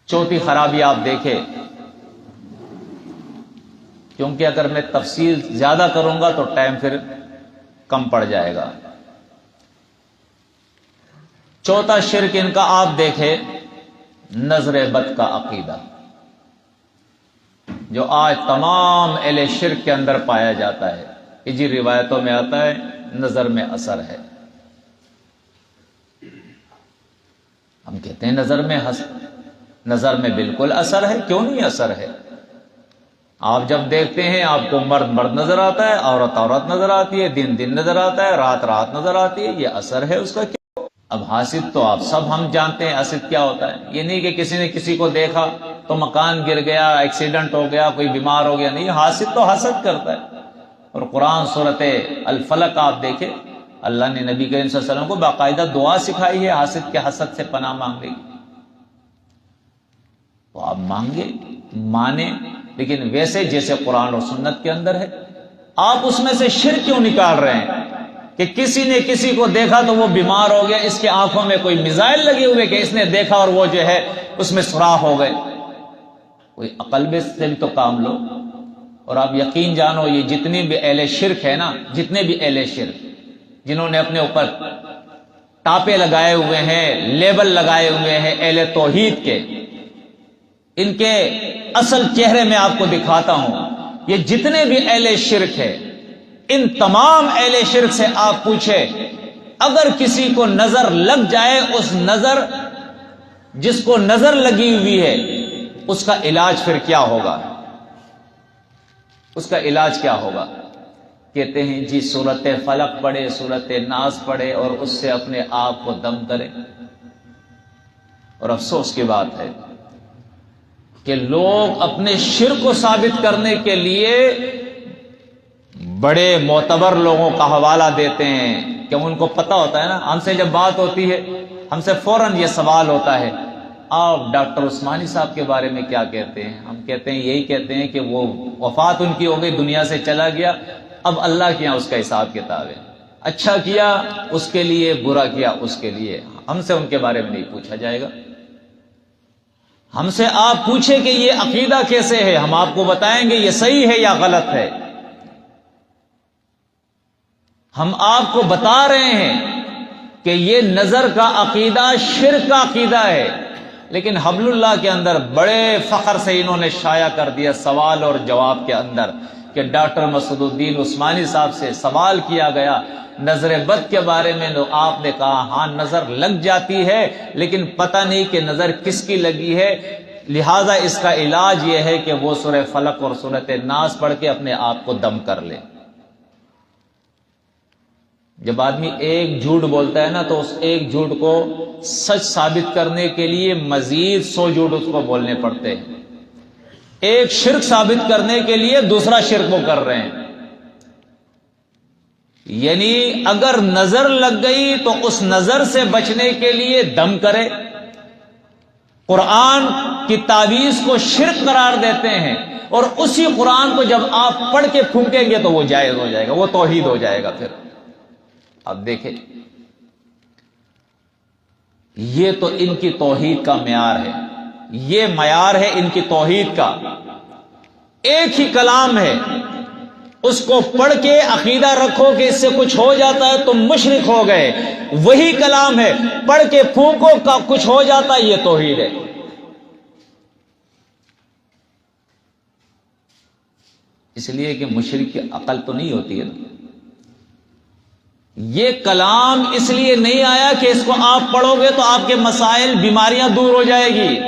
چوتھی خرابی آپ دیکھیں، کیونکہ اگر میں تفصیل زیادہ کروں گا تو ٹائم پھر کم پڑ جائے گا۔ چوتھا شرک ان کا آپ دیکھیں، نظر بد کا عقیدہ، جو آج تمام اہل شرک کے اندر پایا جاتا ہے کہ جی روایتوں میں آتا ہے نظر میں اثر ہے۔ ہم کہتے ہیں نظر میں بالکل اثر ہے، کیوں نہیں اثر ہے؟ آپ جب دیکھتے ہیں آپ کو مرد مرد نظر آتا ہے، عورت عورت نظر آتی ہے، دن دن نظر آتا ہے، رات رات نظر آتی ہے، یہ اثر ہے اس کا کیا؟ اب حاسد تو آپ سب ہم جانتے ہیں حاسد کیا ہوتا ہے۔ یہ نہیں کہ کسی نے کسی کو دیکھا تو مکان گر گیا، ایکسیڈنٹ ہو گیا، کوئی بیمار ہو گیا، نہیں، حاسد تو حسد کرتا ہے۔ اور قرآن سورۃ الفلق آپ دیکھیں، اللہ نے نبی کریم صلی اللہ علیہ وسلم کو باقاعدہ دعا سکھائی ہے حاسد کے حسد سے پناہ مانگنے کی۔ تو آپ مانگے، مانیں، لیکن ویسے جیسے قرآن اور سنت کے اندر ہے۔ آپ اس میں سے شرک کیوں نکال رہے ہیں کہ کسی نے کسی کو دیکھا تو وہ بیمار ہو گیا، اس کے آنکھوں میں کوئی میزائل لگے ہوئے کہ اس نے دیکھا اور وہ جو ہے اس میں سوراخ ہو گئے؟ کوئی عقل سے بھی تو کام لو۔ اور آپ یقین جانو، یہ جتنی بھی اہل شرک ہے نا، جتنے بھی اہل شرک جنہوں نے اپنے اوپر ٹاپے لگائے ہوئے ہیں، لیبل لگائے ہوئے ہیں اہل توحید کے، ان کے اصل چہرے میں آپ کو دکھاتا ہوں۔ یہ جتنے بھی اہل شرک ہے، ان تمام اہل شرک سے آپ پوچھیں، اگر کسی کو نظر لگ جائے، اس نظر جس کو نظر لگی ہوئی ہے اس کا علاج پھر کیا ہوگا؟ اس کا علاج کیا ہوگا؟ کہتے ہیں جی سورۃ فلق پڑھے، سورۃ ناس پڑھے اور اس سے اپنے آپ کو دم کرے۔ اور افسوس کی بات ہے کہ لوگ اپنے شرک کو ثابت کرنے کے لیے بڑے معتبر لوگوں کا حوالہ دیتے ہیں کہ ان کو پتہ ہوتا ہے نا۔ ہم سے جب بات ہوتی ہے ہم سے فوراً یہ سوال ہوتا ہے، آپ ڈاکٹر عثمانی صاحب کے بارے میں کیا کہتے ہیں؟ ہم کہتے ہیں یہی کہتے ہیں کہ وہ وفات ان کی ہو گئی، دنیا سے چلا گیا، اب اللہ کے یہاں اس کا حساب کتاب ہے، اچھا کیا اس کے لیے، برا کیا اس کے لیے، ہم سے ان کے بارے میں نہیں پوچھا جائے گا۔ ہم سے آپ پوچھیں کہ یہ عقیدہ کیسے ہے، ہم آپ کو بتائیں گے یہ صحیح ہے یا غلط ہے۔ ہم آپ کو بتا رہے ہیں کہ یہ نظر کا عقیدہ شرک کا عقیدہ ہے، لیکن حبل اللہ کے اندر بڑے فخر سے انہوں نے شائع کر دیا سوال اور جواب کے اندر کہ ڈاکٹر مسعود الدین عثمانی صاحب سے سوال کیا گیا نظر بد کے بارے میں، تو آپ نے کہا ہاں نظر لگ جاتی ہے لیکن پتہ نہیں کہ نظر کس کی لگی ہے، لہذا اس کا علاج یہ ہے کہ وہ سورہ فلق اور سورۃ ناس پڑھ کے اپنے آپ کو دم کر لے۔ جب آدمی ایک جھوٹ بولتا ہے نا تو اس ایک جھوٹ کو سچ ثابت کرنے کے لیے مزید 100 جھوٹ اس کو بولنے پڑتے ہیں۔ ایک شرک ثابت کرنے کے لیے دوسرا شرک وہ کر رہے ہیں۔ یعنی اگر نظر لگ گئی تو اس نظر سے بچنے کے لیے دم کرے۔ قرآن کی تعویذ کو شرک قرار دیتے ہیں، اور اسی قرآن کو جب آپ پڑھ کے پھونکیں گے تو وہ جائز ہو جائے گا، وہ توحید ہو جائے گا۔ پھر اب دیکھیں، یہ تو ان کی توحید کا معیار ہے، یہ معیار ہے ان کی توحید کا۔ ایک ہی کلام ہے، اس کو پڑھ کے عقیدہ رکھو کہ اس سے کچھ ہو جاتا ہے تم مشرک ہو گئے، وہی کلام ہے، پڑھ کے پھونکو کا کچھ ہو جاتا ہے، یہ توحید ہے۔ اس لیے کہ مشرک کی عقل تو نہیں ہوتی ہے نا۔ یہ کلام اس لیے نہیں آیا کہ اس کو آپ پڑھو گے تو آپ کے مسائل، بیماریاں دور ہو جائے گی۔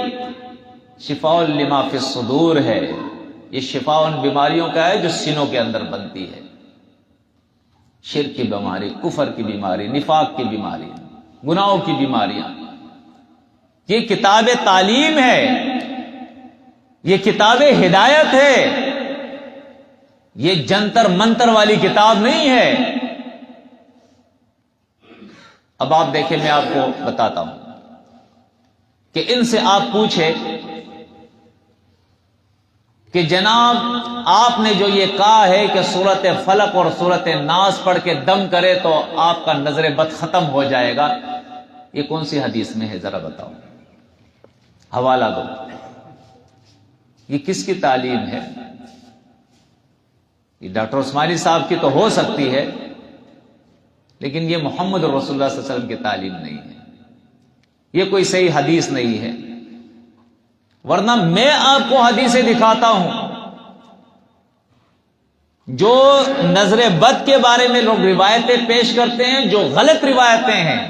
شفاء لما فی الصدور ہے، یہ شفاء ان بیماریوں کا ہے جو سینوں کے اندر بنتی ہے، شرک کی بیماری، کفر کی بیماری، نفاق کی بیماری، گناہوں کی بیماریاں۔ یہ کتاب تعلیم ہے، یہ کتاب ہدایت ہے، یہ جنتر منتر والی کتاب نہیں ہے۔ اب آپ دیکھیں، میں آپ کو بتاتا ہوں کہ ان سے آپ پوچھیں کہ جناب آپ نے جو یہ کہا ہے کہ سورۃ فلق اور سورۃ ناس پڑھ کے دم کرے تو آپ کا نظر بد ختم ہو جائے گا، یہ کون سی حدیث میں ہے ذرا بتاؤ؟ حوالہ دو. یہ کس کی تعلیم ہے؟ یہ ڈاکٹر عثمانی صاحب کی تو ہو سکتی ہے، لیکن یہ محمد رسول اللہ صلی اللہ علیہ وسلم کی تعلیم نہیں ہے، یہ کوئی صحیح حدیث نہیں ہے. ورنہ میں آپ کو حدیثیں دکھاتا ہوں جو نظر بد کے بارے میں لوگ روایتیں پیش کرتے ہیں جو غلط روایتیں ہیں،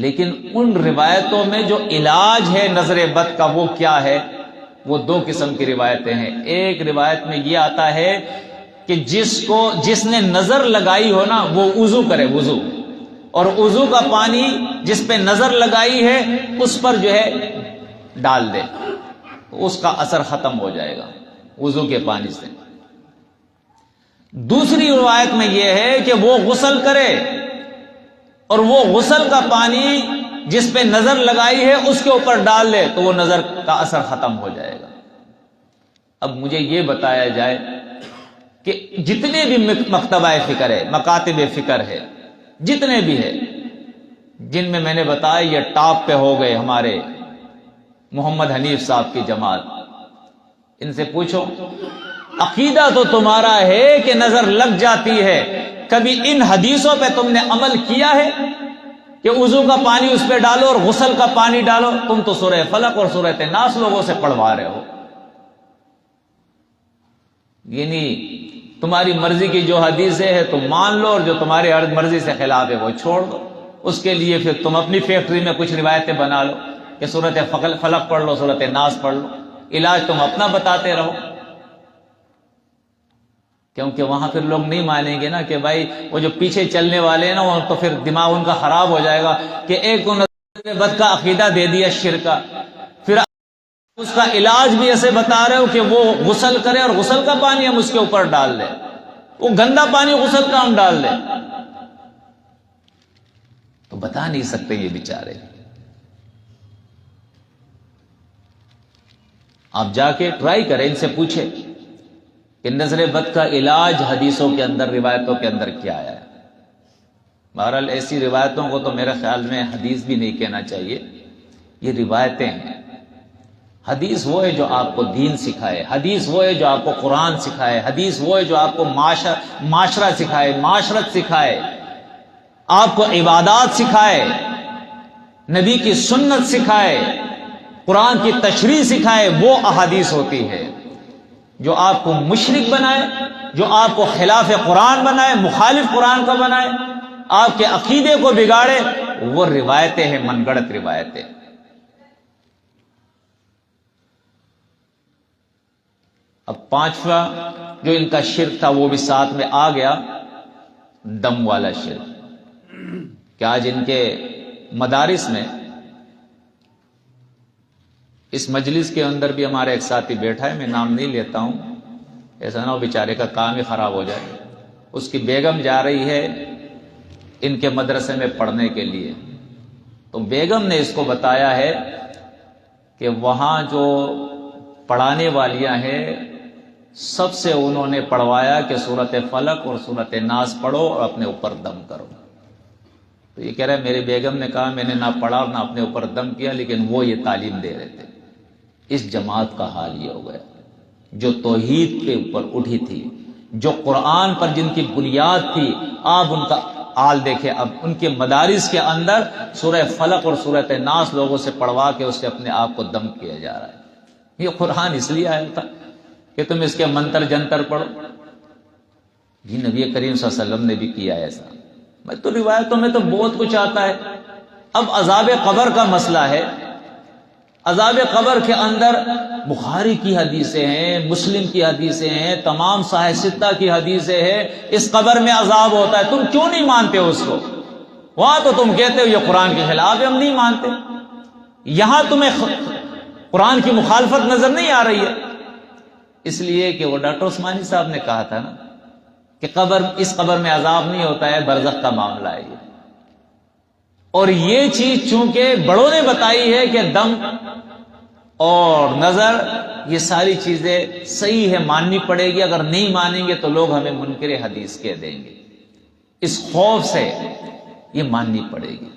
لیکن ان روایتوں میں جو علاج ہے نظر بد کا وہ کیا ہے؟ وہ دو قسم کی روایتیں ہیں. ایک روایت میں یہ آتا ہے کہ جس نے نظر لگائی ہو نا وہ وضو کرے، وضو، اور وضو کا پانی جس پہ نظر لگائی ہے اس پر جو ہے ڈال دے، اس کا اثر ختم ہو جائے گا وضو کے پانی سے. دوسری روایت میں یہ ہے کہ وہ غسل کرے اور وہ غسل کا پانی جس پہ نظر لگائی ہے اس کے اوپر ڈال لے تو وہ نظر کا اثر ختم ہو جائے گا. اب مجھے یہ بتایا جائے کہ جتنے بھی مکتبہ فکر ہے، مکاتب فکر ہے، جتنے بھی ہے جن میں نے بتایا یہ ٹاپ پہ ہو گئے ہمارے محمد حنیف صاحب کی جماعت، ان سے پوچھو عقیدہ تو تمہارا ہے کہ نظر لگ جاتی ہے، کبھی ان حدیثوں پہ تم نے عمل کیا ہے کہ وضو کا پانی اس پہ ڈالو اور غسل کا پانی ڈالو؟ تم تو سورہ فلق اور سورہ ناس لوگوں سے پڑھوا رہے ہو. یعنی تمہاری مرضی کی جو حدیثیں ہے تم مان لو اور جو تمہاری مرضی سے خلاف ہے وہ چھوڑ دو. اس کے لیے پھر تم اپنی فیکٹری میں کچھ روایتیں بنا لو کہ سورۃ فلق پڑھ لو، سورۃ ناس پڑھ لو، علاج تم اپنا بتاتے رہو. کیونکہ وہاں پھر لوگ نہیں مانیں گے نا کہ بھائی وہ جو پیچھے چلنے والے ہیں نا وہ تو پھر دماغ ان کا خراب ہو جائے گا کہ ایک تو نظر بد کا عقیدہ دے دیا شرک کا، پھر اس کا علاج بھی ایسے بتا رہے ہو کہ وہ غسل کرے اور غسل کا پانی ہم اس کے اوپر ڈال دیں، وہ گندا پانی غسل کا ہم ڈال دیں. تو بتا نہیں سکتے یہ بیچارے. آپ جا کے ٹرائی کریں، ان سے پوچھیں کہ نظر بد کا علاج حدیثوں کے اندر، روایتوں کے اندر کیا ہے. بہرحال ایسی روایتوں کو تو میرے خیال میں حدیث بھی نہیں کہنا چاہیے، یہ روایتیں ہیں. حدیث وہ ہے جو آپ کو دین سکھائے، حدیث وہ ہے جو آپ کو قرآن سکھائے، حدیث وہ ہے جو آپ کو معاشرہ سکھائے، معاشرت سکھائے، آپ کو عبادات سکھائے، نبی کی سنت سکھائے، قرآن کی تشریح سکھائے. وہ احادیث ہوتی ہے. جو آپ کو مشرک بنائے، جو آپ کو خلاف قرآن بنائے، مخالف قرآن کا بنائے، آپ کے عقیدے کو بگاڑے، وہ روایتیں ہیں، من گڑت روایتیں. اب پانچواں جو ان کا شرک تھا وہ بھی ساتھ میں آ گیا، دم والا شرک. کہ آج ان کے مدارس میں، اس مجلس کے اندر بھی ہمارا ایک ساتھی بیٹھا ہے، میں نام نہیں لیتا ہوں، ایسا نہ ہو بیچارے کا کام ہی خراب ہو جائے. اس کی بیگم جا رہی ہے ان کے مدرسے میں پڑھنے کے لیے، تو بیگم نے اس کو بتایا ہے کہ وہاں جو پڑھانے والیاں ہیں سب سے انہوں نے پڑھوایا کہ سورۃ فلق اور سورۃ ناس پڑھو اور اپنے اوپر دم کرو. تو یہ کہہ رہا ہے میری بیگم نے کہا میں نے نہ پڑھا اور نہ اپنے اوپر دم کیا، لیکن وہ یہ تعلیم دے رہے تھے. اس جماعت کا حال یہ ہو گیا جو توحید کے اوپر اٹھی تھی، جو قرآن پر جن کی بنیاد تھی. آپ ان کا حال دیکھیں، اب ان کے مدارس کے اندر سورہ فلق اور سورۃ ناس لوگوں سے پڑھوا کے اس سے اپنے آپ کو دم کیا جا رہا ہے. یہ قرآن اس لیے آیا تھا کہ تم اس کے منتر جنتر پڑھو. جی نبی کریم صلی اللہ علیہ وسلم نے بھی کیا ایسا. میں تو روایتوں میں تو بہت کچھ آتا ہے. اب عذاب قبر کا مسئلہ ہے. عذاب قبر کے اندر بخاری کی حدیثیں ہیں، مسلم کی حدیثیں ہیں، تمام صحیح ستہ کی حدیثیں ہیں. اس قبر میں عذاب ہوتا ہے، تم کیوں نہیں مانتے ہو اس کو؟ وہاں تو تم کہتے ہو یہ قرآن کے خلاف ہے، ہم نہیں مانتے. یہاں تمہیں قرآن کی مخالفت نظر نہیں آ رہی ہے. اس لیے کہ وہ ڈاکٹر عثمانی صاحب نے کہا تھا نا کہ اس قبر میں عذاب نہیں ہوتا ہے، برزخ کا معاملہ ہے یہ. اور یہ چیز چونکہ بڑوں نے بتائی ہے کہ دم اور نظر یہ ساری چیزیں صحیح ہے، ماننی پڑے گی. اگر نہیں مانیں گے تو لوگ ہمیں منکر حدیث کہہ دیں گے. اس خوف سے یہ ماننی پڑے گی.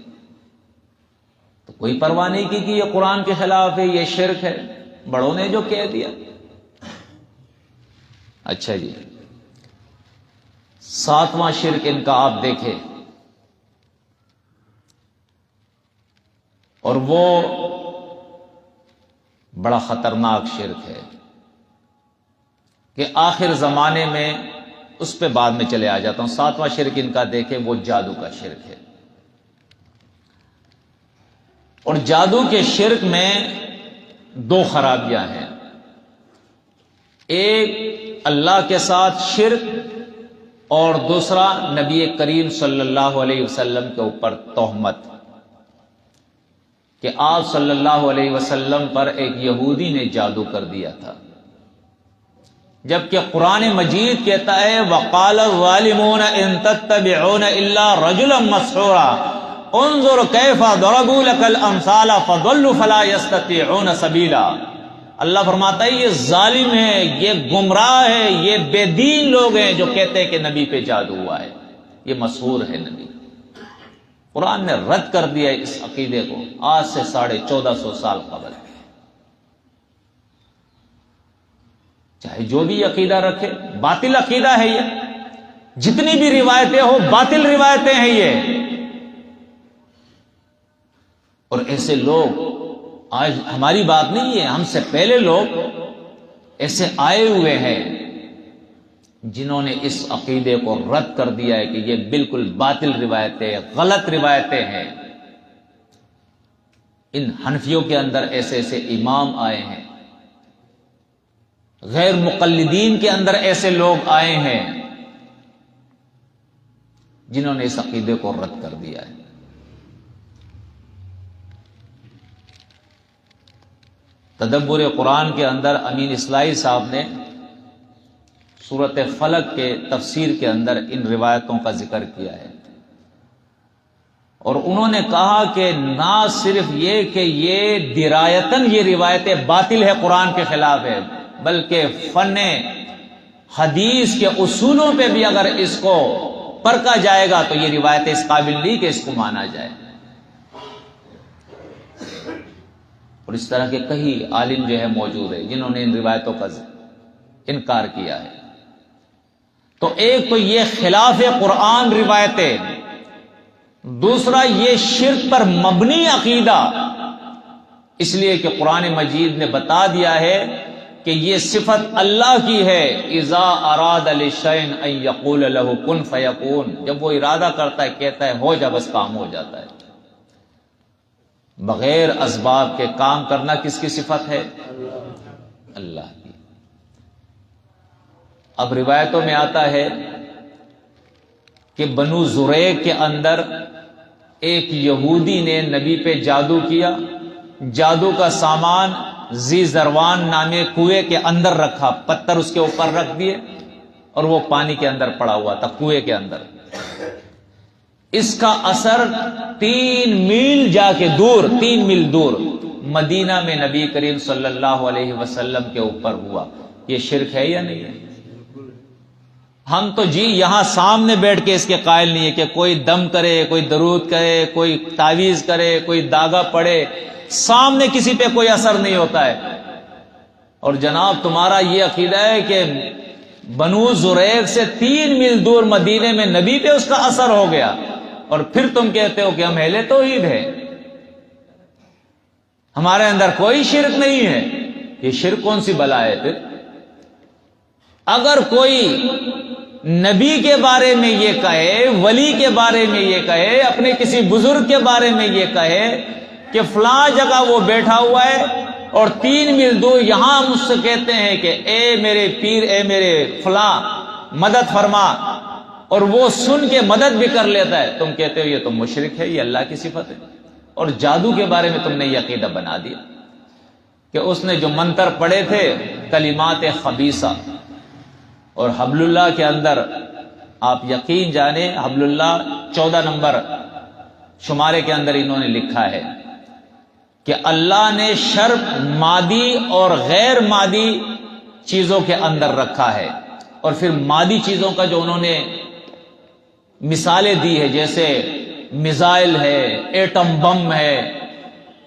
تو تو کوئی پرواہ نہیں کی کہ یہ قرآن کے خلاف ہے، یہ شرک ہے، بڑوں نے جو کہہ دیا۔ اچھا جی، ساتواں شرک ان کا آپ دیکھیں، اور وہ بڑا خطرناک شرک ہے کہ آخر زمانے میں، اس پہ بعد میں چلے آ جاتا ہوں۔ ساتواں شرک ان کا دیکھیں، وہ جادو کا شرک ہے۔ اور جادو کے شرک میں دو خرابیاں ہیں، ایک اللہ کے ساتھ شرک، اور دوسرا نبی کریم صلی اللہ علیہ وسلم کے اوپر تہمت، کہ آپ صلی اللہ علیہ وسلم پر ایک یہودی نے جادو کر دیا تھا، جبکہ قرآن مجید کہتا ہے وَقَالَ الظَّالِمُونَ إِن تَتَّبِعُونَ إِلَّا رَجُلًا مَسْحُورًا انظر كيف ضربوا لك الامثال فضلوا فلا يستطيعون سبيلا۔ اللہ فرماتا ہے یہ ظالم ہے، یہ گمراہ ہے، یہ بے دین لوگ ہیں جو کہتے ہیں کہ نبی پہ جادو ہوا ہے، یہ مسحور ہے نبی۔ قرآن نے رد کر دیا اس عقیدے کو آج سے 1450 سال قبل۔ چاہے جو بھی عقیدہ رکھے، باطل عقیدہ ہے یہ، جتنی بھی روایتیں ہو باطل روایتیں ہیں یہ۔ اور ایسے لوگ آج ہماری بات نہیں ہے، ہم سے پہلے لوگ ایسے آئے ہوئے ہیں جنہوں نے اس عقیدے کو رد کر دیا ہے کہ یہ بالکل باطل روایتیں، غلط روایتیں ہیں۔ ان حنفیوں کے اندر ایسے ایسے امام آئے ہیں، غیر مقلدین کے اندر ایسے لوگ آئے ہیں جنہوں نے اس عقیدے کو رد کر دیا ہے۔ تدبر قرآن کے اندر امین اصلاحی صاحب نے سورۃ فلق کے تفسیر کے اندر ان روایتوں کا ذکر کیا ہے، اور انہوں نے کہا کہ نہ صرف یہ کہ یہ درایتاً یہ روایتیں باطل ہے، قرآن کے خلاف ہے، بلکہ فن حدیث کے اصولوں پہ بھی اگر اس کو پرکھا جائے گا تو یہ روایتیں اس قابل نہیں کہ اس کو مانا جائے۔ اور اس طرح کے کئی عالم جو ہے موجود ہیں جنہوں نے ان روایتوں کا انکار کیا ہے۔ تو ایک تو یہ خلاف قرآن روایتیں، دوسرا یہ شرک پر مبنی عقیدہ، اس لیے کہ قرآن مجید نے بتا دیا ہے کہ یہ صفت اللہ کی ہے، اذا اراد لشیء ان یقول له کن فیکون، جب وہ ارادہ کرتا ہے کہتا ہے ہو جا، بس کام ہو جاتا ہے۔ بغیر اسباب کے کام کرنا کس کی صفت ہے؟ اللہ کی۔ اب روایتوں میں آتا ہے کہ بنو زریق کے اندر ایک یہودی نے نبی پہ جادو کیا، جادو کا سامان ذی ذروان نامے کنویں کے اندر رکھا، پتھر اس کے اوپر رکھ دیے اور وہ پانی کے اندر پڑا ہوا تھا، کنویں کے اندر۔ اس کا اثر 3 میل جا کے دور، 3 میل دور مدینہ میں نبی کریم صلی اللہ علیہ وسلم کے اوپر ہوا۔ یہ شرک ہے یا نہیں ہے؟ ہم تو جی یہاں سامنے بیٹھ کے اس کے قائل نہیں ہے کہ کوئی دم کرے، کوئی درود کرے، کوئی تعویذ کرے، کوئی داغا پڑے، سامنے کسی پہ کوئی اثر نہیں ہوتا ہے۔ اور جناب تمہارا یہ عقیدہ ہے کہ بنو زریق سے 3 میل دور مدینے میں نبی پہ اس کا اثر ہو گیا، اور پھر تم کہتے ہو کہ ہم اہل توحید ہیں، ہمارے اندر کوئی شرک نہیں ہے۔ یہ شرک کون سی بلا ہے پھر؟ اگر کوئی نبی کے بارے میں یہ کہے، ولی کے بارے میں یہ کہے، اپنے کسی بزرگ کے بارے میں یہ کہے کہ فلاں جگہ وہ بیٹھا ہوا ہے اور 3 میل دور یہاں مجھ سے کہتے ہیں کہ اے میرے پیر، اے میرے فلاں مدد فرما، اور وہ سن کے مدد بھی کر لیتا ہے، تم کہتے ہو یہ تو مشرک ہے، یہ اللہ کی صفت ہے۔ اور جادو کے بارے میں تم نے یہ عقیدہ بنا دیا کہ اس نے جو منتر پڑھے تھے کلمات خبیثہ، اور حبل اللہ کے اندر آپ یقین جانیں حبل اللہ 14 نمبر شمارے کے اندر انہوں نے لکھا ہے کہ اللہ نے شر مادی اور غیر مادی چیزوں کے اندر رکھا ہے، اور پھر مادی چیزوں کا جو انہوں نے مثالیں دی ہے، جیسے میزائل ہے، ایٹم بم ہے،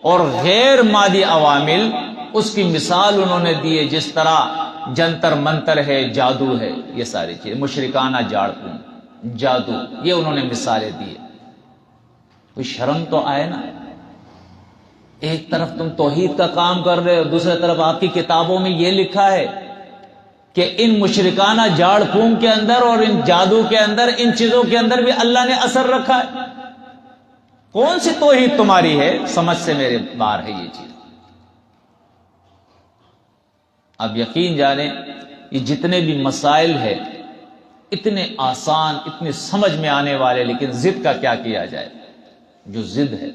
اور غیر مادی عوامل، اس کی مثال انہوں نے دی ہے، جس طرح جنتر منتر ہے، جادو ہے، یہ ساری چیزیں، مشرکانہ جھاڑ پھونک، جادو، یہ انہوں نے مثالیں دی ہے۔ کوئی شرم تو آئے نا، ایک طرف تم توحید کا کام کر رہے ہو، دوسری طرف آپ کی کتابوں میں یہ لکھا ہے کہ ان مشرکانہ جھاڑ پھونک کے اندر اور ان جادو کے اندر، ان چیزوں کے اندر بھی اللہ نے اثر رکھا ہے۔ کون سی توحید تمہاری ہے؟ سمجھ سے میرے باہر ہے یہ چیز۔ اب یقین جانیں یہ جتنے بھی مسائل ہیں اتنے آسان، اتنے سمجھ میں آنے والے، لیکن ضد کا کیا کیا جائے؟ جو ضد ہے،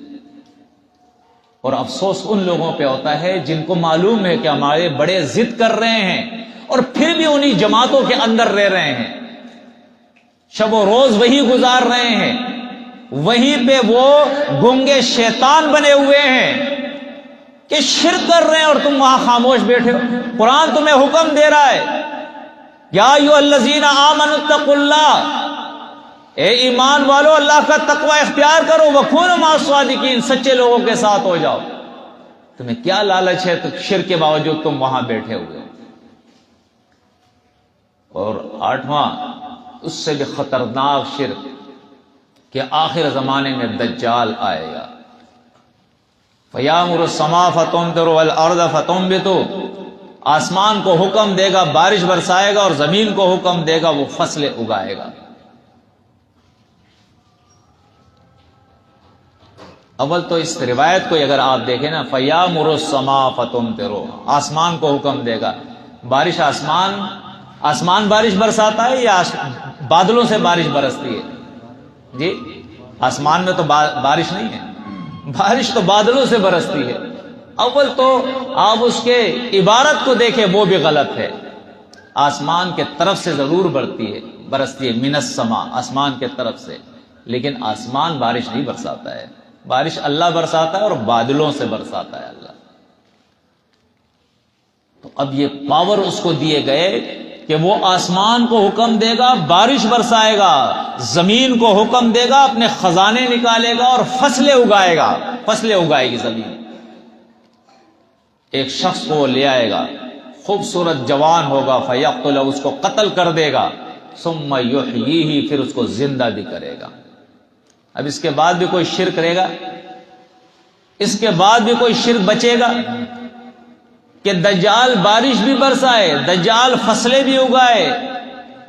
اور افسوس ان لوگوں پہ ہوتا ہے جن کو معلوم ہے کہ ہمارے بڑے ضد کر رہے ہیں اور پھر بھی انہی جماعتوں کے اندر رہ رہے ہیں، شب و روز وہی گزار رہے ہیں، وہیں پہ وہ گنگے شیطان بنے ہوئے ہیں کہ شرک کر رہے ہیں اور تم وہاں خاموش بیٹھے ہو۔ قرآن تمہیں حکم دے رہا ہے، یا ایھا الذین آمنوا اتقوا اللہ، اے ایمان والو اللہ کا تقوی اختیار کرو، وکونوا مع الصادقین، سچے لوگوں کے ساتھ ہو جاؤ۔ تمہیں کیا لالچ ہے تو شرک کے باوجود تم وہاں بیٹھے ہوئے ہو۔ اور 8واں، اس سے بھی خطرناک شرک کہ آخر زمانے میں دجال آئے گا۔ فَيَأْمُرُ السَّمَاءَ فَتُمْطِرُ وَالْأَرْضَ فَتُنبِتُ، آسمان کو حکم دے گا بارش برسائے گا، اور زمین کو حکم دے گا وہ فصلیں اگائے گا۔ اول تو اس روایت کو اگر آپ دیکھیں نا، فَيَأْمُرُ السَّمَاءَ فَتُمْطِرُ، آسمان کو حکم دے گا بارش، آسمان بارش برساتا ہے یا بادلوں سے بارش برستی ہے؟ جی، آسمان میں تو بارش نہیں ہے، بارش تو بادلوں سے برستی ہے۔ اول تو آپ اس کے عبارت کو دیکھیں، وہ بھی غلط ہے۔ آسمان کے طرف سے ضرور برستی ہے، من السماء، آسمان کے طرف سے، لیکن آسمان بارش نہیں برساتا ہے، بارش اللہ برساتا ہے اور بادلوں سے برساتا ہے اللہ۔ تو اب یہ پاور اس کو دیے گئے کہ وہ آسمان کو حکم دے گا بارش برسائے گا، زمین کو حکم دے گا اپنے خزانے نکالے گا اور فصلیں اگائے گا، فصلیں اگائے گی زمین۔ ایک شخص کو وہ لے آئے گا، خوبصورت جوان ہوگا، فیقتلہ، اس کو قتل کر دے گا، ثم یحییہ، پھر اس کو زندہ بھی کرے گا۔ اب اس کے بعد بھی کوئی شرک رہے گا؟ اس کے بعد بھی کوئی شرک بچے گا کہ دجال بارش بھی برسائے، دجال فصلیں بھی اگائے،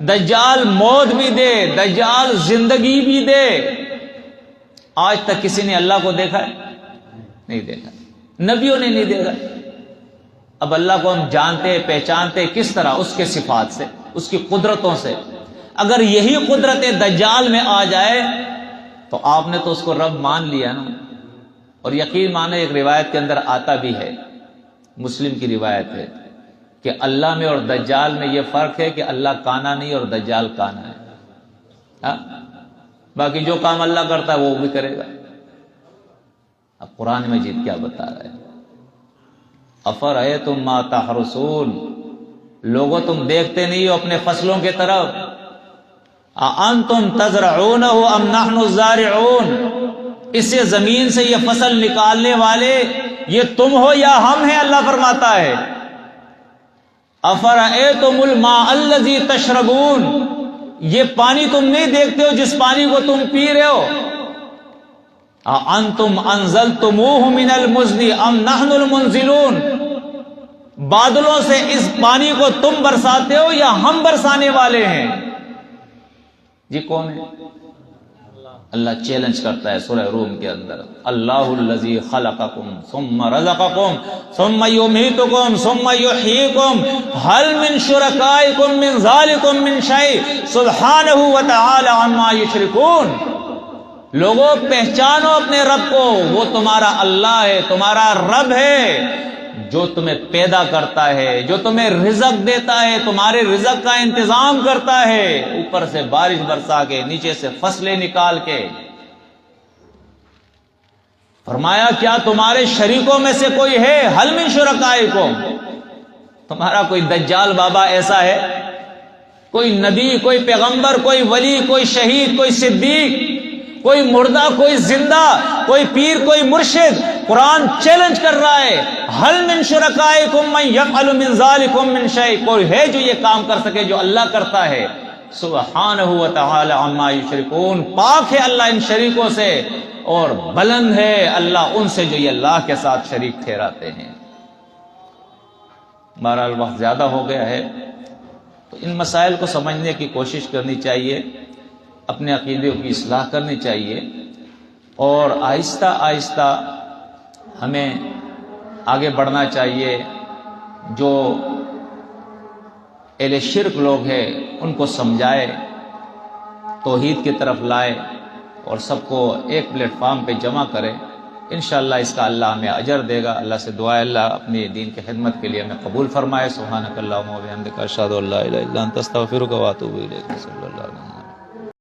دجال موت بھی دے، دجال زندگی بھی دے؟ آج تک کسی نے اللہ کو دیکھا ہے؟ نہیں دیکھا، نبیوں نے نہیں دیکھا۔ اب اللہ کو ہم جانتے پہچانتے کس طرح؟ اس کے صفات سے، اس کی قدرتوں سے۔ اگر یہی قدرت دجال میں آ جائے تو آپ نے تو اس کو رب مان لیا نا۔ اور یقین مانے، ایک روایت کے اندر آتا بھی ہے، مسلم کی روایت ہے، کہ اللہ میں اور دجال میں یہ فرق ہے کہ اللہ کانا نہیں اور دجال کانا ہے۔ ہاں؟ باقی جو کام اللہ کرتا ہے وہ بھی کرے گا۔ اب قرآن مجید کیا بتا رہا ہے؟ افرأیتم ما تحرثون، لوگوں تم دیکھتے نہیں ہو اپنے فصلوں کی طرف؟ اانتم تزرعونہ ام نحن الزارعون، اسے زمین سے یہ فصل نکالنے والے یہ تم ہو یا ہم ہیں؟ اللہ فرماتا ہے افرأیتم الماء الذی تشربون، یہ پانی تم نہیں دیکھتے ہو جس پانی کو تم پی رہے ہو؟ انتم انزلتموہ من المزن ام نحن المنزلون، بادلوں سے اس پانی کو تم برساتے ہو یا ہم برسانے والے ہیں؟ جی کون ہے؟ اللہ چیلنج کرتا ہے سورہ روم کے اندر، اللہ الذی خلقکم ثم رزقکم ثم یمیتکم ثم یحییکم هل من شرکائکم من ذالکم من شیء سبحانہ وتعالی عما یشرکون۔ لوگوں پہچانو اپنے رب کو، وہ تمہارا اللہ ہے، تمہارا رب ہے جو تمہیں پیدا کرتا ہے، جو تمہیں رزق دیتا ہے، تمہارے رزق کا انتظام کرتا ہے، اوپر سے بارش برسا کے، نیچے سے فصلیں نکال کے۔ فرمایا کیا تمہارے شریکوں میں سے کوئی ہے؟ حل من شرکائکم، تمہارا کوئی دجال بابا ایسا ہے، کوئی نبی، کوئی پیغمبر، کوئی ولی، کوئی شہید، کوئی صدیق، کوئی مردہ، کوئی زندہ، کوئی پیر، کوئی مرشد، قرآن چیلنج کر رہا ہے، ہل من شرکائکم من یفعل من ذالکم من شیء، کوئی ہے جو یہ کام کر سکے جو اللہ کرتا ہے؟ سبحانہ و تعالی عما یشرکون، پاک ہے اللہ ان شریکوں سے اور بلند ہے اللہ ان سے جو یہ اللہ کے ساتھ شریک ٹھہراتے ہیں۔ بہرحال وقت زیادہ ہو گیا ہے، تو ان مسائل کو سمجھنے کی کوشش کرنی چاہیے، اپنے عقیدوں کی اصلاح کرنی چاہیے، اور آہستہ آہستہ ہمیں آگے بڑھنا چاہیے۔ جو اہل شرک لوگ ہیں ان کو سمجھائے، توحید کی طرف لائے اور سب کو ایک پلیٹ فارم پہ جمع کرے۔ انشاءاللہ اس کا اللہ ہمیں اجر دے گا۔ اللہ سے دعا ہے اللہ اپنی دین کی خدمت کے لیے ہمیں قبول فرمائے۔ سبحانک اللہم و بحمدک، اشہد ان لا الہ الا انت، استغفرک و اتوب الیک۔ صلی اللہ علیہ وسلم۔